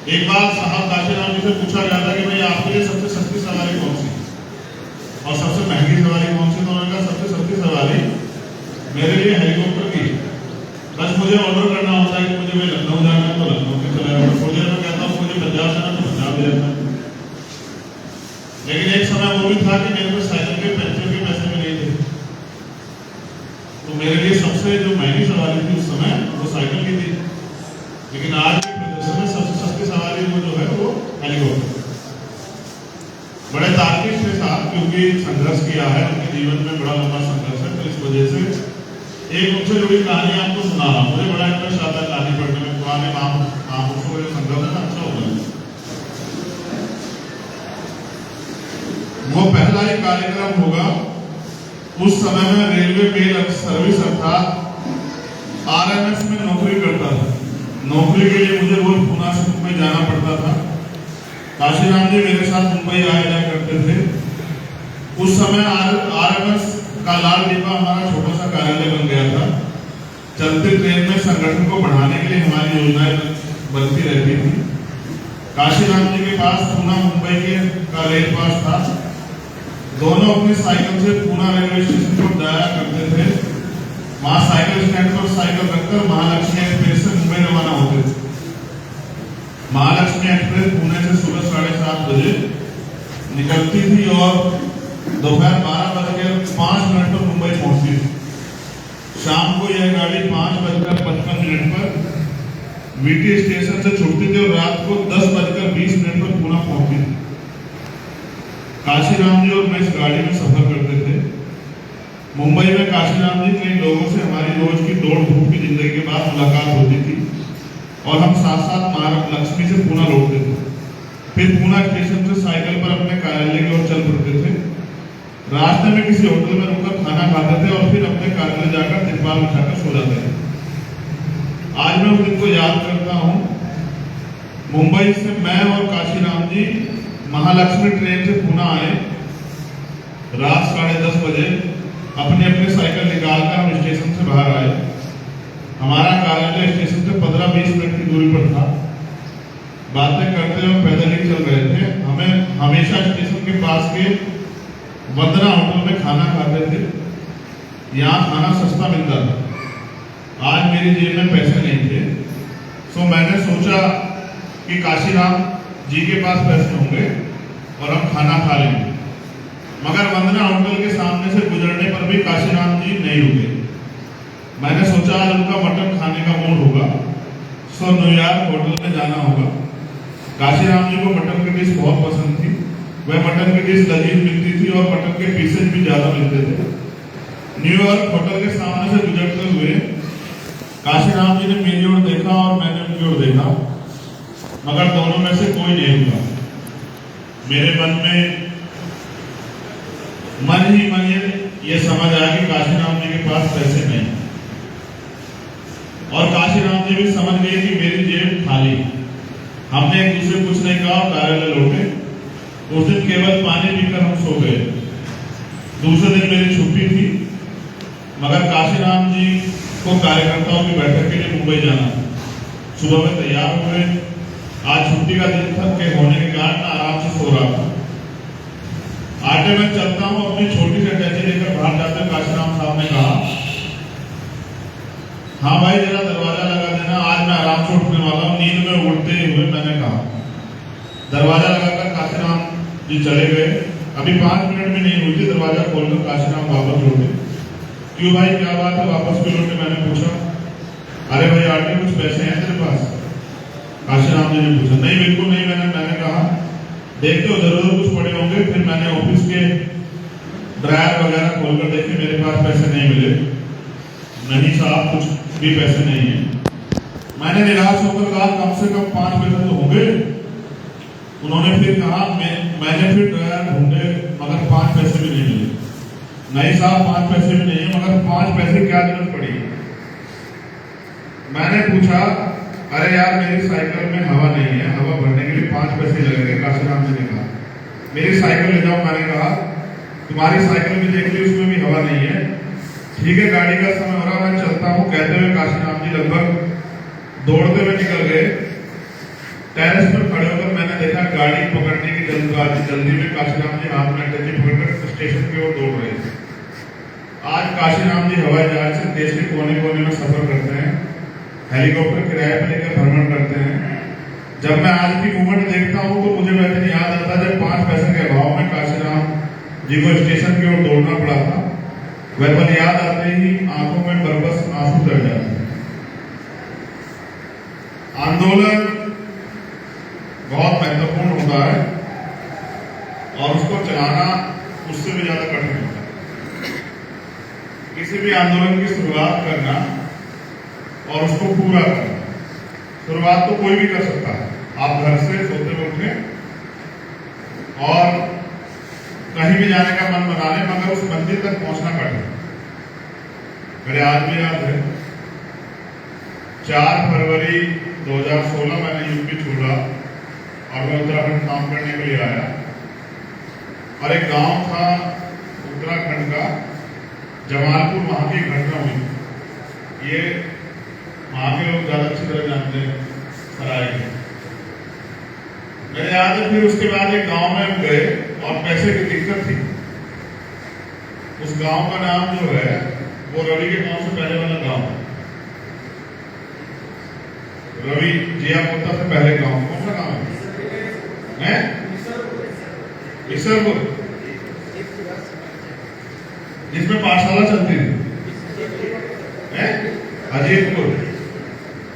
एक बार साहब काशीराम जी से पूछा गया था कि भाई आपके लिए सबसे सस्ती सवारी कौन सी और सबसे महंगी सवारी कौन सी। तो उन्होंने कहा सबसे सस्ती सवारी मेरे लिए हेलीकॉप्टर की। बस मुझे ऑर्डर करना होता है कि मुझे भाई लखनऊ जाना है तो लखनऊ से चला जाता, मुझे मैं कहता हूँ मुझे पंजाब जाना तो पंजाब ले जाता है। लेकिन एक समय वो भी था कि मेरे को साइकिल के पंचर के पैसे भी नहीं थे, तो मेरे लिए सबसे जो महंगी सवारी थी उस समय वो साइकिल की थी। लेकिन आज के प्रदर्शन में सबसे सस्ती सवारी वो जो है वो हेलीकॉप्टर। बड़े तार्किक थे साहब, क्योंकि संघर्ष किया है, उनके जीवन में बड़ा लंबा संघर्ष है, तो इस वजह से एक उनसे जुड़ी कहानी आपको सुना रहा हूँ। मुझे बड़ा इंटरेस्ट आता है कहानी पढ़ने में, पुराने महापुरुषों का संघर्ष है, अच्छा होगा। वो पहला ही कार्यक्रम होगा उस समय में रेलवे मेल सर्विस अर्थात आरएमएस में नौकरी करता था। नौकरी के लिए मुझे रोज पूना से मुंबई जाना पड़ता था। काशीराम जी मेरे साथ मुंबई आया जाया करते थे। उस समय आरएमएस का लाल डिब्बा हमारा छोटा सा कार्यालय बन गया था। चलते ट्रेन में संगठन को बढ़ाने के लिए हमारी योजनाएं बनती रहती थी। काशीराम जी के पास पूना मुंबई के का रेल पास था। दोनों अपनी साइकिल से पूना रेलवे स्टेशन पर जाया करते थे। वहां साइकिल स्टैंड पर साइकिल रखकर महालक्ष्मी एक्सप्रेस से मुंबई रवाना होते थे। महालक्ष्मी एक्सप्रेस पुणे से सुबह 7:30 बजे निकलती थी और दोपहर 12:05 पर मुंबई पहुंचती थी। शाम को यह गाड़ी 5:55 पर वीटी स्टेशन से छूटती थी और रात को 10:20 पर पुणे पहुंचती थी। काशीराम जी और मैं इस गाड़ी में सफर करते थे। मुंबई में काशीराम जी कई लोगों से हमारी रोज की दौड़ धूप की जिंदगी के बाद मुलाकात होती थी और हम साथ साथ महालक्ष्मी से पुणे लौटते थे। फिर पुणे स्टेशन से साइकिल पर अपने कार्यालय की ओर चल पड़ते थे। रास्ते में किसी होटल में रुककर खाना खाते थे और फिर अपने कार्यालय जाकर तिरपाल बिछाकर सो जाते थे। आज मैं उस दिन को याद करता हूँ। मुंबई से मैं और काशीराम जी महालक्ष्मी ट्रेन से पुणे आए। रात 10:30 बजे अपने अपने साइकिल निकालकर हम स्टेशन से बाहर आए। हमारा कार्यालय स्टेशन से 15-20 मिनट की दूरी पर था। बातें करते हुए पैदल ही चल रहे थे। हमें हमेशा स्टेशन के पास के वंदना होटल में खाना खाते थे। यहाँ खाना सस्ता मिलता था। आज मेरी जेब में पैसे नहीं थे, तो मैंने सोचा कि काशीराम जी के पास पैसे होंगे और हम खाना खा लेंगे। मगर वंदना होटल के सामने से गुजरने पर भी काशीराम जी नहीं रुके। मैंने सोचा आज उनका मटन खाने का मूड होगा, सो न्यूयॉर्क होटल में जाना होगा। काशीराम जी को मटन की डिश बहुत पसंद थी। वह मटन की डिश लजीज मिलती थी और मटन के पीसेज भी ज्यादा मिलते थे। न्यूयॉर्क होटल के सामने से गुजरते हुए काशीराम जी ने मेरी ओर देखा और मैंने उनकी ओर देखा, मगर दोनों में से कोई नहीं रुका। मेरे मन ही मन ये समझ आया कि काशीराम जी के पास पैसे नहीं, और काशीराम जी भी समझ गए कि मेरी जेब खाली। हमने एक दूसरे कुछ नहीं कहा, कार्यालय लौटे। उस दिन केवल पानी पीकर हम सो गए। दूसरे दिन मेरी छुट्टी थी, मगर काशीराम जी को कार्यकर्ताओं की बैठक के लिए मुंबई जाना था। सुबह में तैयार हुए। आज छुट्टी का दिन था के होने के कारण आराम से सो रहा था। आटे में चलता हूँ, अपनी छोटी सी अटैची लेकर बाहर जाते काशीराम साहब ने कहा, हाँ भाई जरा दरवाजा लगा देना, आज मैं आराम से उठने वाला हूँ। नींद में उड़ते हुए मैंने कहा। दरवाजा लगाकर काशीराम जी चले गए। अभी 5 मिनट भी नहीं हुई थी, दरवाजा खोलकर काशीराम वापस लौटे। क्यों भाई क्या बात है, वापस क्यों लौटे? मैंने पूछा। अरे भाई आटे कुछ पैसे हैं तेरे पास? काशीराम जी ने पूछा। नहीं बिल्कुल नहीं। मैंने कहा देखते हो जरूर कुछ पड़े होंगे। फिर मैंने ऑफिस के ड्रायर वगैरह खोलकर देखे, मेरे पास पैसे नहीं मिले। नहीं साहब कुछ भी पैसे नहीं है। मैंने निराश होकर कहा कम से कम 5 पैसे तो होंगे। उन्होंने फिर कहा मैंने फिर ड्रायर ढूंढे, मगर 5 पैसे भी नहीं मिले। नहीं साहब 5 पैसे भी नहीं है, मगर 5 पैसे क्या जरूरत पड़ी? मैंने पूछा अरे यार मेरी साइकिल में हवा नहीं है, हवा भरने के लिए 5 पैसे लगेंगे। काशीराम जी ने कहा मेरी साइकिल ले जाओ। मैंने कहा तुम्हारी साइकिल भी देख ली, उसमें भी हवा नहीं है। ठीक है गाड़ी का समय हो रहा, मैं चलता हूँ। कहते हुए काशीराम जी लगभग दौड़ते हुए निकल गए। टेरेस पर खड़े होकर मैंने देखा गाड़ी पकड़ने की जल्दी में काशीराम जी हाथ में अटैची पकड़कर स्टेशन की ओर दौड़ रहे थे। आज काशीराम जी हवाई जहाज से देश के कोने कोने में सफर करते हैं, हेलीकॉप्टर किराए पर लेकर भ्रमण करते हैं। जब मैं आज की मूवमेंट देखता हूँ तो मुझे वह दिन याद आता है जब 5 पैसे के अभाव में काशीराम जी को स्टेशन की ओर दौड़ना पड़ा था। वह पल याद आते ही आंखों में बरबस आंसू चढ़ जाते हैं। आंदोलन बहुत महत्वपूर्ण होता है और उसको चलाना उससे भी ज्यादा कठिन होता है। किसी भी आंदोलन की शुरुआत करना और उसको पूरा करना, शुरुआत तो कोई भी कर सकता है। आप घर से सोते हुए उठे और कहीं भी जाने का मन बना लें, मगर उस मंदिर तक पहुंचना कठिन। मेरे आज भी याद है 4 फरवरी 2016 मैंने यूपी छोड़ा और मैं उत्तराखंड काम करने के लिए आया और एक गांव था उत्तराखंड का जमालपुर, वहां की घटना हुई। ये वहां के लोग ज्यादा अच्छी तरह जानते हैं सराय के। मेरे याद है फिर उसके बाद एक गांव में हम गए और पैसे की दिक्कत थी। उस गांव का नाम जो है वो रवि के गांव से पहले वाला गांव है। रवि जिया पोता से पहले गांव कौन सा गांव है? ईसरपुर, जिसमें पाठशाला चलती थी, अजीतपुर।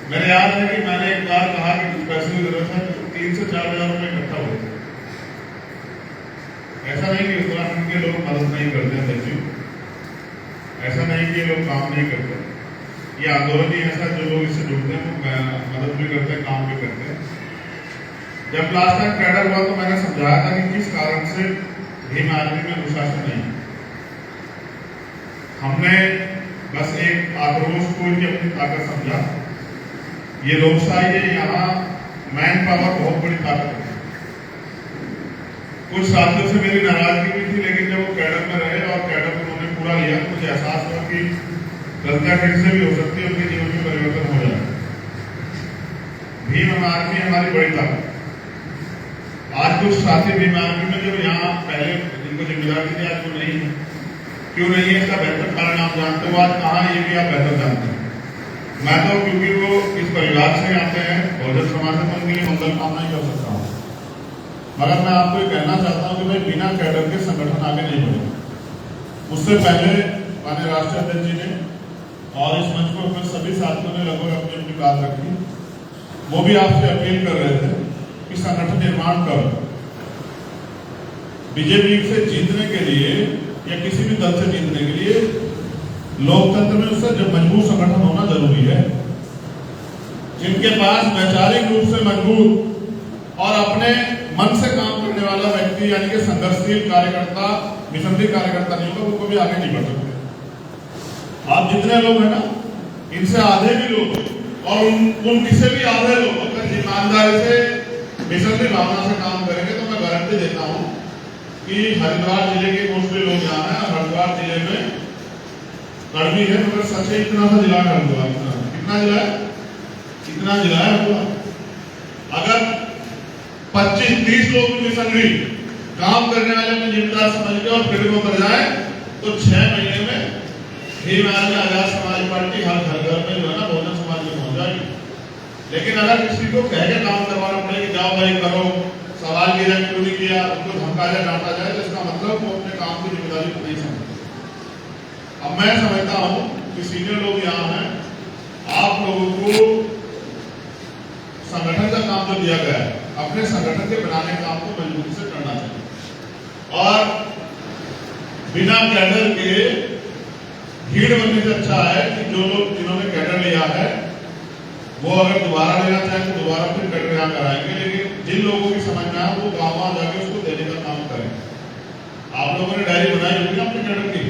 मेरे याद है कि मैंने एक बार कहा कि कुछ पैसे की जरूरत है, तो 3 से 4 हजार रुपए इकट्ठा हुए। ऐसा नहीं कि उत्तराखंड के लोग मदद नहीं करते हैं बच्चों, ऐसा नहीं कि ये लोग काम नहीं करते। ये आंदोलन ही ऐसा, जो लोग इससे जुड़ते हैं वो मदद भी करते हैं, काम भी करते हैं। जब लास्ट टाइम कैडर हुआ तो मैंने समझाया था कि किस कारण से भीम आर्मी में अनुशासन नहीं। हमने बस एक आक्रोश को ही अपनी ताकत समझा। ये लोकशाही है, यहाँ मैन पावर बहुत बड़ी ताकत है। कुछ साथियों से मेरी नाराजगी भी थी, लेकिन जब वो कैडर में रहे और कैडर उन्होंने पूरा लिया तो मुझे एहसास हुआ कि गलतियां फिर से भी हो सकती है, उनके जीवन में परिवर्तन हो जाए। भीम आर्मी हमारी बड़ी ताकत। आज कुछ साथी भीम आर्मी में जो यहाँ पहले जिनको जिम्मेदारी थी आज वो नहीं है। क्यों नहीं है इसका बेहतर कारण आप जानते हो। आज कहाँ ये भी आप बेहतर जानते हैं। मैं तो क्योंकि वो इस परिवार से आते हैं, बहुजन समाज से उनके लिए मंगल कामना कर सकता हूँ। मगर मैं आपको ये कहना चाहता हूँ कि भाई बिना कैडर के संगठन आगे नहीं बढ़े। उससे पहले माननीय राष्ट्रीय अध्यक्ष जी ने और इस मंच पर अपने सभी साथियों ने लगभग अपनी अपनी बात रखी। वो भी आपसे अपील कर रहे थे कि संगठन निर्माण करो। बीजेपी से जीतने के लिए या किसी भी दल से जीतने के लिए लोकतंत्र में उससे जब मजबूत संगठन होना जरूरी है। जिनके पास वैचारिक रूप से मजबूत और अपने मन से काम करने वाला व्यक्ति यानी कि संघर्षशील कार्यकर्ता, मिशनरी कार्यकर्ता नहीं होगा, वो कभी आगे नहीं बढ़ सकते। आप जितने लोग हैं ना, इनसे आधे भी लोग और उनकी से भी आधे लोग अगर ईमानदारी से मिशनरी भावना से काम करेंगे तो मैं गारंटी देता हूं कि हरिद्वार जिले के मोस्टली लोग यहाँ हैं। हरिद्वार जिले में कड़वी है मगर सच है इतना सा जिला है हरिद्वार। कितना जिला है? इतना जिला है हरिद्वार। अगर 25-30 लोग मिशनरी काम करने वाले में जिम्मेदार समझ के और फील्ड में उतर जाए तो 6 महीने में भीम आर्मी आजाद समाज पार्टी हर घर में जो है ना बहुजन समाज में पहुंच जाएगी। लेकिन अगर किसी को कह के काम करवाना पड़े कि जाओ भाई करो, सवाल किया जाए क्यों नहीं किया, उनको धमका जाए, डांटा जाए, तो इसका मतलब वो अपने काम की जिम्मेदारी को नहीं समझते। अब मैं समझता हूं कि सीनियर लोग यहाँ हैं, आप लोगों को संगठन का काम जो दिया गया है अपने संगठन के बनाने काम को मजबूती से करना चाहिए और बिना कैडर के भीड़ बनने से अच्छा है कि जो लोग जिन्होंने कैडर लिया है वो अगर दोबारा लेना चाहें तो दोबारा फिर कैडर यहाँ कराएंगे। लेकिन जिन लोगों की समझ में आए वो गाँव जाके उसको देने का काम करें। आप लोगों ने डायरी बनाई होगी ना अपने कैडर की,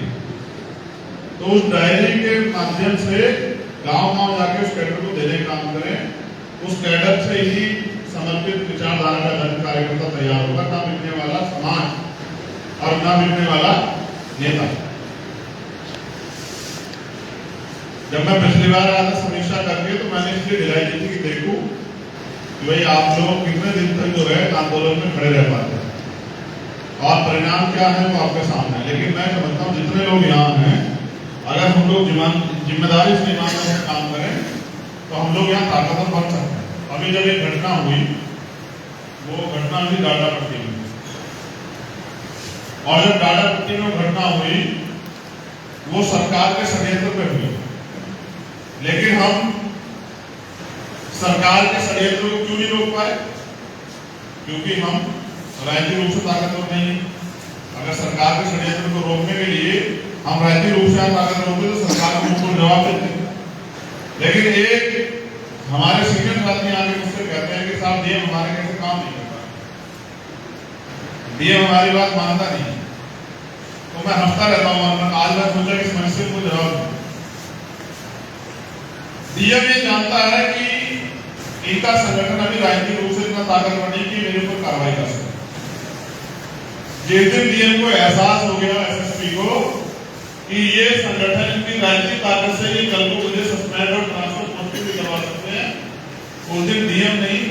तो उस डायरी के माध्यम से गाँव जाके उस कैडर को देने का काम करें। उस कैडर से ही समर्पित विचारधारा का दल कार्यकर्ता तैयार होगा, ना मिलने वाला समाज और ना मिलने वाला नेता। जब मैं पिछली बार आया था समीक्षा करके तो मैंने इसलिए ढिलाई दी थी कि देखो कि भाई आप लोग कितने दिन तक जो है आंदोलन में खड़े रह पाते हैं और परिणाम क्या है वो आपके सामने है। लेकिन मैं समझता हूँ जितने लोग यहाँ हैं, अगर हम लोग जिम्मेदारी से ईमानदारी से काम करें तो हम लोग यहाँ ताकतवर बन सकते हैं। अभी जब एक घटना हुई, वो घटना हुई डाडापट्टी में, और जब डाडापट्टी में घटना हुई वो सरकार के षड्यंत्र पे हुई, लेकिन हम सरकार के षड्यंत्र को क्यों नहीं रोक पाए? क्योंकि हम राजनीतिक रूप से ताकतवर नहीं है। अगर सरकार के षड्यंत्र को रोकने के लिए हम राजनीतिक रूप से ताकतवर होते तो सरकार को मुंह जवाब देते। लेकिन एक हमारे सीनियर साथी आगे मुझसे कहते हैं कि साहब डीएम हमारे कैसे काम नहीं करता, डीएम हमारी बात मानता नहीं। तो मैं हंसता रहता हूँ और आज मैं सोचा कि इस मैसेज को जवाब दूं। डीएम ये जानता है कि इनका संगठन अभी राजनीतिक रूप से इतना ताकतवर नहीं कि मेरे ऊपर कार्रवाई कर सके। जिस दिन डीएम को एहसास हो गया, एसएसपी को, कि ये संगठन इनकी राजनीतिक ताकत से ही कल को मुझे सस्पेंड और ट्रांसफर भी करवा सकते हैं, उस दिन डीएम नहीं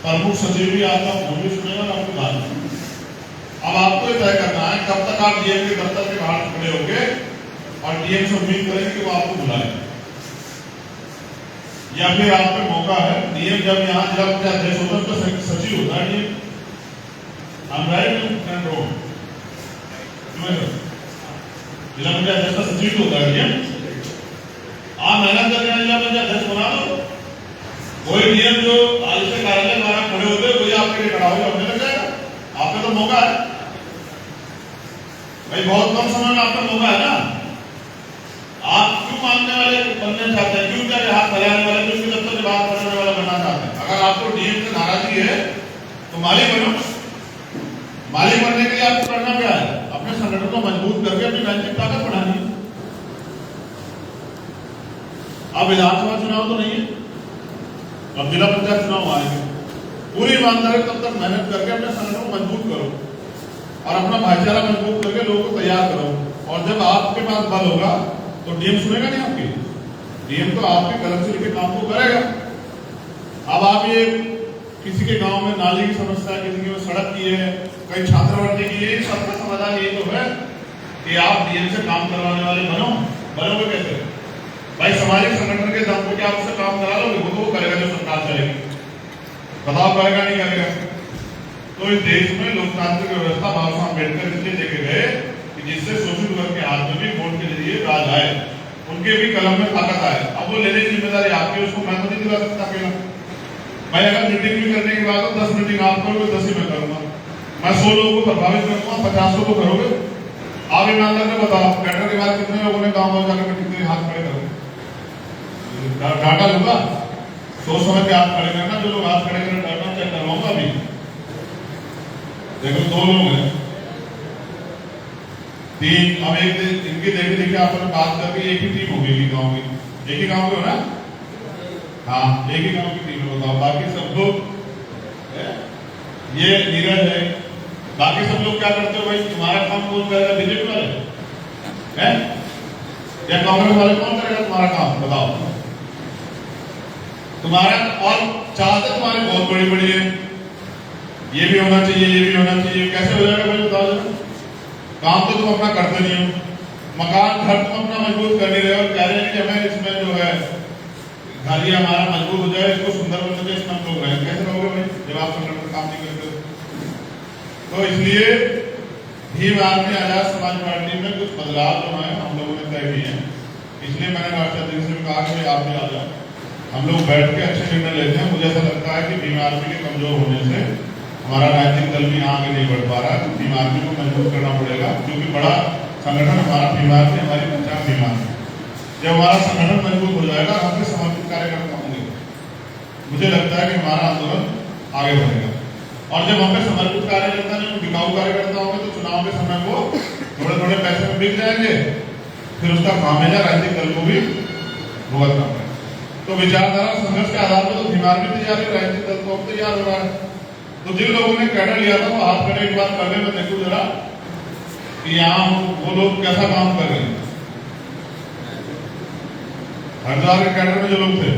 प्रमुख सचिव भी आपका फोन भी सुनेगा और आपको बात नहीं। अब आपको तय करना है कब तक आप डीएम के दफ्तर के बाहर खड़े होंगे और डीएम से उम्मीद करेंगे कि वो आपको बुलाए, या फिर आप पे मौका है। डीएम जब यहाँ जिला पंचायत अध्यक्ष होता है तो सचिव होता है डीएम। हम राइट जिला पंचायत अध्यक्ष का सचिव होता है डीएम। आप मेहनत करके जिला पंचायत अध्यक्ष बना दो, कोई डीएम जो आयुक्त कार्यालय द्वारा खड़े होते कोई आपके लिए खड़ा होकर होने लग जाएगा। आप पे तो मौका है भाई, बहुत कम समय में आपका मौका है ना। आप क्यों मांगने वाले बनने चाहते हैं, क्यों क्या हाथ फैलाने वाले, क्यों दफ्तर से बात करने वाला बनना चाहते हैं? अगर आपको डीएम से नाराजगी है तो मालिक बनो। मालिक बनने के लिए आपको करना क्या है? अपने संगठन को मजबूत करके अपनी राजनीतिक ताकत बढ़ानी है। अब विधानसभा चुनाव तो नहीं है, अब जिला पंचायत चुनाव आएंगे। पूरी ईमानदारी तब तक मेहनत करके अपने संगठन को मजबूत करो और अपना भाईचारा मजबूत करके लोगों को तैयार करो। और जब आपके पास बल होगा तो डीएम सुनेगा नहीं आपकी, डीएम तो आपके कलम से लिखे काम को करेगा। अब आप ये किसी के गांव में नाली की समस्या है, किसी के सड़क की है, कहीं छात्रवृत्ति की है, सबका समाधान ये तो है कि आप डीएम से काम करवाने वाले बनो। बनोगे कैसे भाई? सामाजिक संगठन के दम पे क्या आप उससे काम करा लोगे? वो तो वो करेगा जो सरकार चलेगी, बताओ करेगा नहीं करेगा? तो इस देश में लोकतांत्रिक व्यवस्था बाबा साहब अम्बेडकर इसलिए देखे गए कि जिससे शोषित वर्ग के हाथ में भी वोट के जरिए राज आए, उनके भी कलम में ताकत आए। अब वो लेने की जिम्मेदारी आपकी, उसको मैं तो नहीं दिला सकता अकेला। भाई अगर मीटिंग भी करने के बाद 10 मीटिंग आप करोगे, 10 ही मैं करूंगा। मैं 100 लोगों को प्रभावित करूंगा, 50 लोगों को करोगे। आप ईमानदार से बताओ कैडर के बाद कितने लोगों ने गाँव में जाकर मीटिंग में हाथ खड़े करोगे? डाटा लूंगा, सोच समझ के हाथ खड़े करना। जो लोग हाथ खड़े करना डाटा चेक करवाऊंगा। अभी देखो 2 लोग हैं, 3, अब एक इनकी देखे देखे आपने बात करके एक ही टीम होगी गांव में, एक ही गांव में हो ना? हाँ, एक ही गांव की टीम है। बताओ बाकी सब लोग, ये नीरज है, बाकी सब लोग क्या करते हो भाई? तुम्हारा काम कौन करेगा? बीजेपी वाले हैं या कांग्रेस वाले? कौन करेगा तुम्हारा काम? बताओ तुम्हारा। और चाहते तुम्हारी बहुत बड़ी बड़ी है, ये भी होना चाहिए, ये भी होना चाहिए। कैसे हो जाएगा भाई बताओ जरा? काम तो तुम अपना करते नहीं हो, मकान घर तुम अपना मजबूत कर नहीं रहे हो, कह रहे हैं कि हमें इसमें जो है घर ये हमारा मजबूत हो जाए, इसको सुंदर बन जाए, इसमें हम लोग रहें। कैसे रहोगे भाई जब आप संगठन काम नहीं करते? तो इसलिए भीम आर्मी आजाद समाज पार्टी में कुछ बदलाव जो है हम लोगों ने तय किए हैं। इसलिए मैंने राष्ट्रीय अध्यक्ष से कहा कि आप भी आ जाओ, हम लोग बैठ के अच्छे निर्णय लेते हैं। मुझे ऐसा लगता है कि भीम आर्मी के कमजोर होने से हमारा राजनीतिक दल भी आगे नहीं बढ़ पा रहा है। तो भीम आर्मी को मजबूत करना पड़ेगा, क्योंकि बड़ा संगठन हमारा भीम आर्मी, हमारी पंचायत भीम आर्मी। जब हमारा संगठन मजबूत हो जाएगा, हम भी समर्पित कार्यकर्ता होंगे, मुझे लगता है कि हमारा आंदोलन आगे बढ़ेगा। और जब हमें समर्पित कार्यकर्ता नहीं, बिकाऊ कार्यकर्ता होंगे तो चुनाव के समय वो थोड़े थोड़े पैसे में बिक जाएंगे, फिर उसका खामियाजा राजनीतिक दल को भी भुगतना पड़ेगा। तो विचारधारा संघर्ष के आधार पर तो भीम आर्मी तैयार है, राजनीतिक दल तो अब तैयार हो रहा है। तो जिन लोगों ने कैडर लिया था वो हाथ खड़े एक बार करने में देखो जरा कि यहाँ वो लोग कैसा काम कर रहे हैं। हरिद्वार के कैडर में जो लोग थे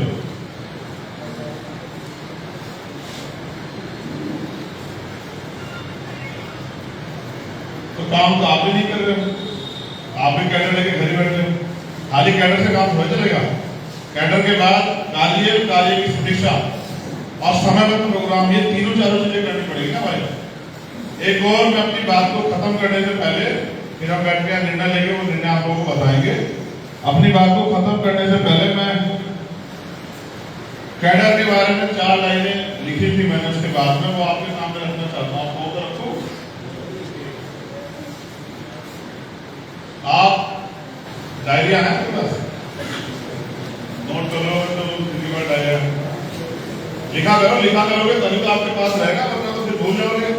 काम तो आप भी नहीं कर रहे हो, आप भी कैडर लेके घर ही बैठ रहे हो। खाली कैडर से काम थोड़ा चलेगा। कैडर के बाद कार्य की समीक्षा और समयबद्ध प्रोग्राम, ये तीनों चारों चीजें करनी पड़ेगी ना भाई। एक और मैं अपनी बात को खत्म करने से पहले फिर हम बैठ के निर्णय लेंगे, वो निर्णय आप लोगों को बताएंगे। अपनी बात को खत्म करने से पहले मैं कैडर के बारे में 4 लाइनें लिखी थी मैंने, उसके बाद में वो आपके सामने रखना चाहता हूँ। आपको तो रखो, आप डायरिया है आपके पास, नोट कर लो तो डायरिया लिखा करोगे तभी तो आपके पास रहेगा, वरना तो फिर भूल जाओगे।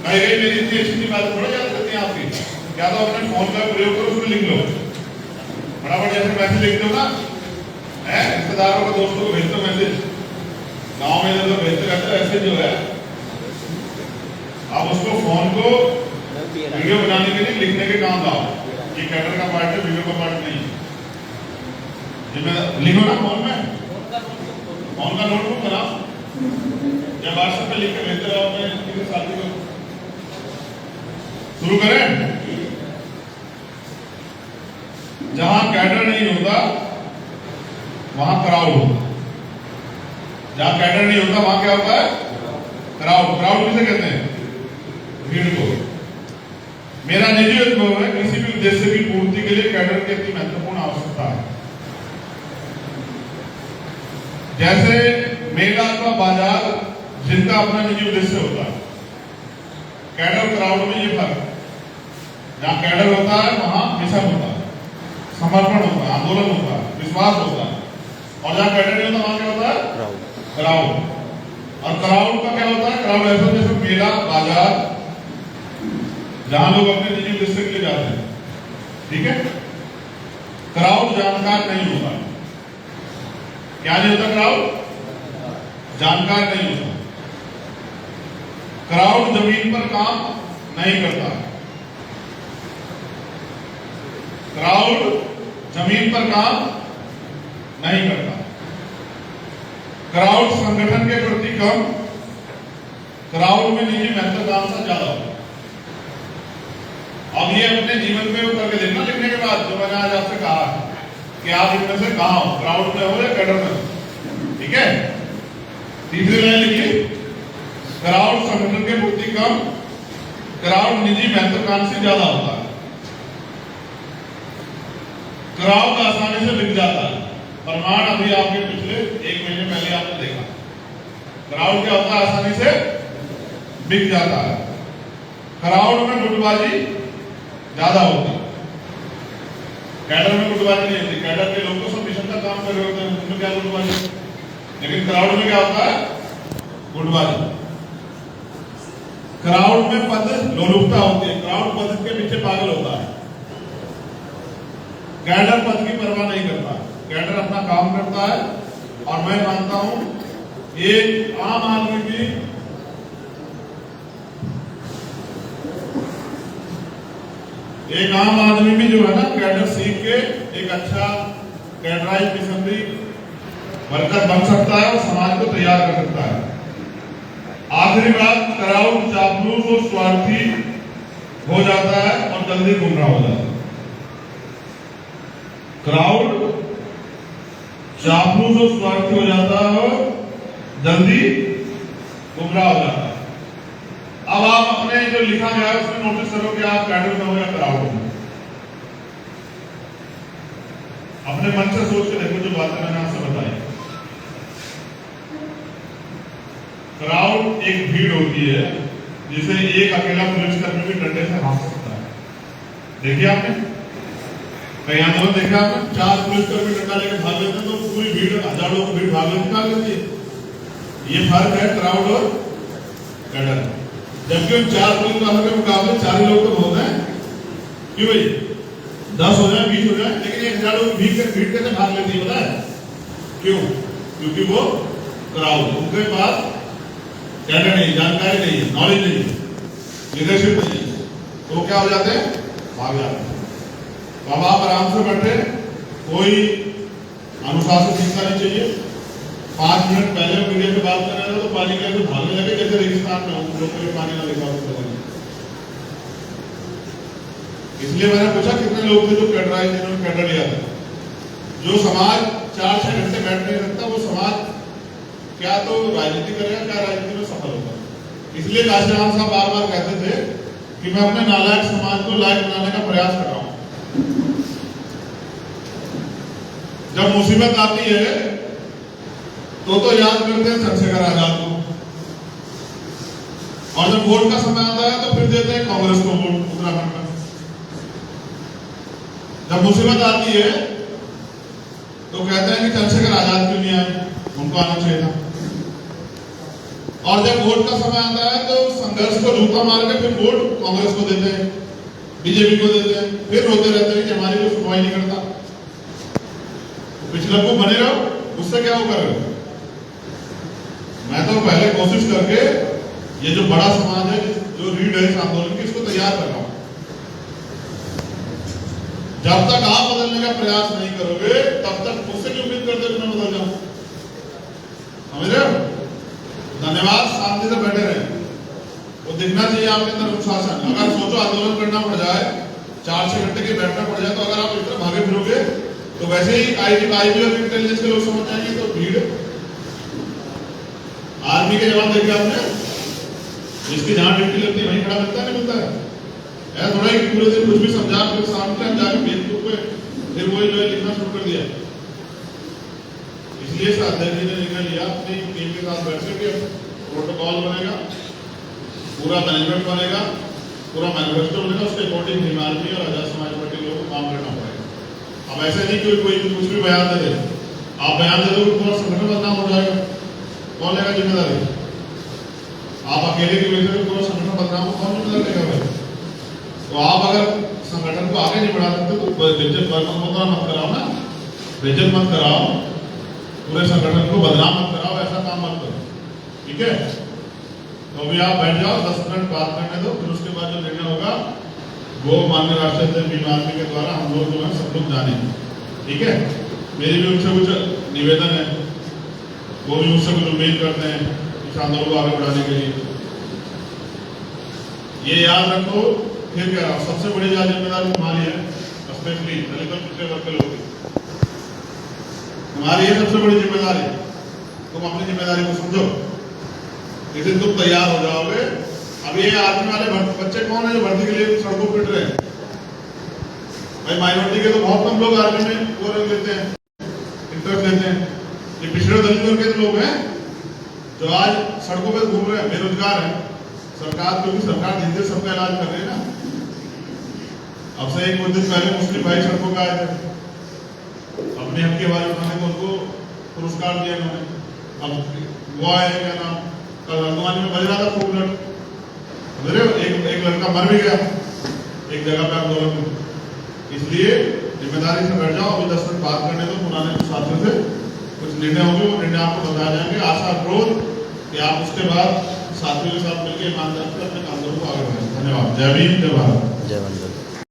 कहीं गई मेरी इतनी अच्छी बात थोड़ा याद करती है आपकी, क्या तो अपने फोन का प्रयोग करो, उसमें लिख लो फटाफट, जैसे मैसेज लिख दो ना, है रिश्तेदारों को दोस्तों को भेज दो मैसेज, गाँव में जब भेजते रहते ऐसे जो है, आप उसको फोन को वीडियो बनाने के लिए लिखने के काम लाओ। ये कैडर का पार्ट है, वीडियो का पार्ट नहीं। लिखो ना फोन में, फोन का नोटबुक बनाओ, जब व्हाट्सएप पे लिख के भेजते रहो अपने किसी साथी को। शुरू करें। जहां कैडर नहीं होता वहां क्राउड होता है, जहां कैडर नहीं होता वहां क्या होता है? क्राउड। क्राउड किसे कहते हैं? भीड़ को। मेरा निजी अनुभव है, किसी भी उद्देश्य की पूर्ति के लिए कैडर की अति महत्वपूर्ण आवश्यकता है। जैसे मेला का बाजार जिनका अपना निजी उद्देश्य होता है, कैडर क्राउड में ये फर्क। जहां कैडर होता है वहां मिशन होता है, समर्पण होता है, आंदोलन होता है, विश्वास होता है। और जहां कैडर नहीं होता वहां क्या होता है? क्राउड। और क्राउड का क्या होता है? क्राउड ऐसा जैसे मेला बाजार, जहां लोग अपने निजी उद्देश्य के लिए जाते हैं, ठीक है। क्राउड जानकार नहीं होता। क्या नहीं होता? क्राउड जानकार नहीं होता। क्राउड जमीन पर काम नहीं करता। क्राउड जमीन पर काम नहीं करता। क्राउड संगठन के प्रति कम, क्राउड में निजी महत्वाकांक्षा ज्यादा होती है। अब ये अपने जीवन में करके देखना, लिखने के बाद जो मैंने आज आपसे कहा कि आप इनमें से कहां हो, क्राउड में हो या कैडर में, ठीक है। तीसरी लाइन लिखिए, क्राउड संगठन के प्रति कम, क्राउड निजी महत्वाकांक्षी ज्यादा होता है। क्राउड आसानी से बिक जाता है। प्रमाण अभी आपके पिछले 1 महीने पहले आपने देखा। क्राउड क्या होता है? आसानी से बिक जाता है। क्राउड में गुटबाजी ज्यादा होती है, कैडर में गुटबाजी नहीं होती। कैडर के लोग तो सब मिशन का काम कर रहे होते हैं, उनमें क्या गुटबाजी। लेकिन क्राउड में क्या होता है? गुटबाजी। क्राउड में पद लोलुपता होती है, क्राउड पद के पीछे पागल होता है। कैडर पद की परवाह नहीं करता, कैडर अपना काम करता है। और मैं मानता हूं एक आम आदमी की भी जो है ना, कैडर सीख के एक अच्छा कैडराइज मिशनरी वर्कर बन सकता है और समाज को तैयार कर सकता है। आखिरी बात, क्राउड चापलूस और स्वार्थी हो जाता है और जल्दी गुमराह हो जाता है। क्राउड चापलूस और स्वार्थी हो जाता है और जल्दी गुमराह हो जाता है। अब आप अपने जो लिखा गया है उसमें नोटिस करो कि आप कैडर में हो या क्राउड में। अपने मन से सोच के देखो जो बातें मैंने आपसे बताई। क्राउड एक भीड़ होती है जिसे एक अकेला पुलिसकर्मी भी डंडे से हाँक सकता है। देखिए आपने कहीं आंदोलन देखा आपने, 4 पुलिसकर्मी डंडा लेकर भाग लेते तो पूरी भीड़, हजारों की भीड़ भाग लेती है। ये फर्क है क्राउड और कैडर। जबकि उन 4 पुलिस वालों के मुकाबले 4 लोग तो बहुत हैं, क्यों भाई? 10 हो जाए 20 हो जाए, लेकिन 1000 लोग भीड़ कैसे भाग लेती है पता है क्यों? क्योंकि वो क्राउड, उनके पास कैडर नहीं, जानकारी नहीं है, नॉलेज नहीं है, लीडरशिप नहीं है, तो क्या हो जाते हैं? भाग जाते हैं। तो अब आप आराम से बैठे, कोई अनुशासन सीखना नहीं चाहिए। 5 मिनट पहले मीडिया से बात कर रहे थे तो पानी के तो भागने लगे जैसे रेगिस्तान में लोगों के पानी ना दिखा। इसलिए मैंने पूछा कितने लोग थे जो कैडराइज जिन्होंने कैडर लिया था। जो समाज 4-6 घंटे बैठ नहीं सकता वो समाज क्या तो राजनीति करेगा, क्या राजनीति में सफल होगा। इसलिए काशीराम साहब बार बार कहते थे कि मैं अपने नालायक समाज को लायक बनाने का प्रयास कर रहा हूं। जब मुसीबत आती है तो याद करते हैं चंद्रशेखर आजाद को, और जब वोट का समय आता है तो फिर देते हैं कांग्रेस को वोट उत्तराखंड में। जब मुसीबत आती है तो कहते हैं कि चंद्रशेखर आजाद क्यों नहीं आए, उनको आना चाहिए था। और जब वोट का समय आता है तो संघर्ष को जूता मार के फिर वोट कांग्रेस को देते हैं, बीजेपी को देते हैं, फिर रोते रहते हैं कि हमारी कोई सुनवाई नहीं करता। पिछले को बने रहो, उससे क्या वो कर रहे हो। मैं तो पहले कोशिश करके ये जो बड़ा समाज है, जो रीढ़ है इस आंदोलन की, इसको तैयार कर रहा हूं। जब तक आप बदलने का प्रयास नहीं करोगे तब तक मुझसे क्यों उम्मीद करते हो मैं बदल जाऊं। समझ रहे हो। धन्यवाद। शांति से बैठे रहे, वो दिखना चाहिए आपके अंदर अनुशासन। अगर सोचो आंदोलन करना पड़ जाए, 4-6 घंटे के बैठना पड़ जाए, तो अगर आप इतना भागे फिरोगे तो वैसे ही आईबी और इंटेलिजेंस के लोग समझ जाएंगे। तो भीड़, आर्मी के जवान देखे आपने, जिसकी जहां ड्यूटी लगती है वहीं खड़ा मिलता नहीं मिलता है। ऐसा थोड़ा ही पूरे दिन कुछ भी समझा फिर शाम के टाइम जाके फेसबुक पे फिर वही जो है लिखना शुरू कर दिया। इसलिए अध्यक्ष जी ने निर्णय लिया अपनी टीम के साथ बैठ के प्रोटोकॉल बनेगा, पूरा मैनेजमेंट बनेगा, पूरा मैनिफेस्टो बनेगा, उसके अकॉर्डिंग भीम आर्मी और आजाद समाज पार्टी लोगों को काम करना पड़ेगा। अब ऐसे नहीं कि कोई कुछ भी बयान दे दे, आप बयान दे दो पूरा संगठन बदनाम हो जाएगा, कौन लेगा जिम्मेदारी। आप अकेले की वजह से पूरा संगठन बदनाम हो, कौन जिम्मेदारी लेगा भाई। तो आप अगर संगठन को आगे नहीं बढ़ा सकते तो बेइज्जत मत कराओ ना, बेइज्जत मत कराओ, पूरे संगठन को बदनाम मत कराओ, ऐसा काम मत करो, ठीक है। तो अभी आप बैठ जाओ, 10 मिनट बात करने दो, फिर उसके बाद जो निर्णय होगा वो माननीय राष्ट्रीय अध्यक्ष भीम आर्मी के द्वारा हम लोग जो है सब लोग जानेंगे, ठीक है। मेरी भी उनसे कुछ निवेदन है, वो भी मुझसे कुछ उम्मीद करते हैं इस आंदोलन को आगे बढ़ाने के लिए। ये याद रखो, फिर कह रहा हूं, सबसे बड़ी जिम्मेदारी तुम्हारी है, स्पेशली दलित और पिछड़े वर्ग के लोगों की। तुम्हारी ये सबसे बड़ी जिम्मेदारी, तुम अपनी जिम्मेदारी को समझो। जिस दिन तुम तैयार हो जाओगे, अब ये आर्मी वाले बच्चे कौन है जो भर्ती के लिए सड़कों पर फिट रहे हैं भाई। माइनॉरिटी के तो बहुत कम लोग आर्मी में वो रंग लेते हैं, इंटरेस्ट लेते हैं। ये पिछड़े दलित वर्ग के लोग हैं जो आज सड़कों पर घूम रहे हैं, बेरोजगार हैं। सरकार, क्योंकि सरकार दिन दिन सबका इलाज कर रही है ना। अब से कुछ दिन पहले मुस्लिम भाई सड़कों पर आए थे, अपने हक की आवाज उठाने को उनको पुरस्कार दिया उन्होंने। अब वो आए, क्या नाम, कल हल्द्वानी में बज रहा था खूब लड़, एक लड़का मर भी गया एक जगह पे आंदोलन में। इसलिए जिम्मेदारी से बैठ जाओ, अभी 10 मिनट बात करने दो पुराने साथियों से, कुछ निर्णय होंगे, वो निर्णय आपको बताए जाएंगे। आशा क्रोध कि आप उसके बाद साथियों के साथ मिलकर ईमानदारी से अपने काम को आगे बढ़ाएं। धन्यवाद। जय भीम, जय भारत, जय वंदे।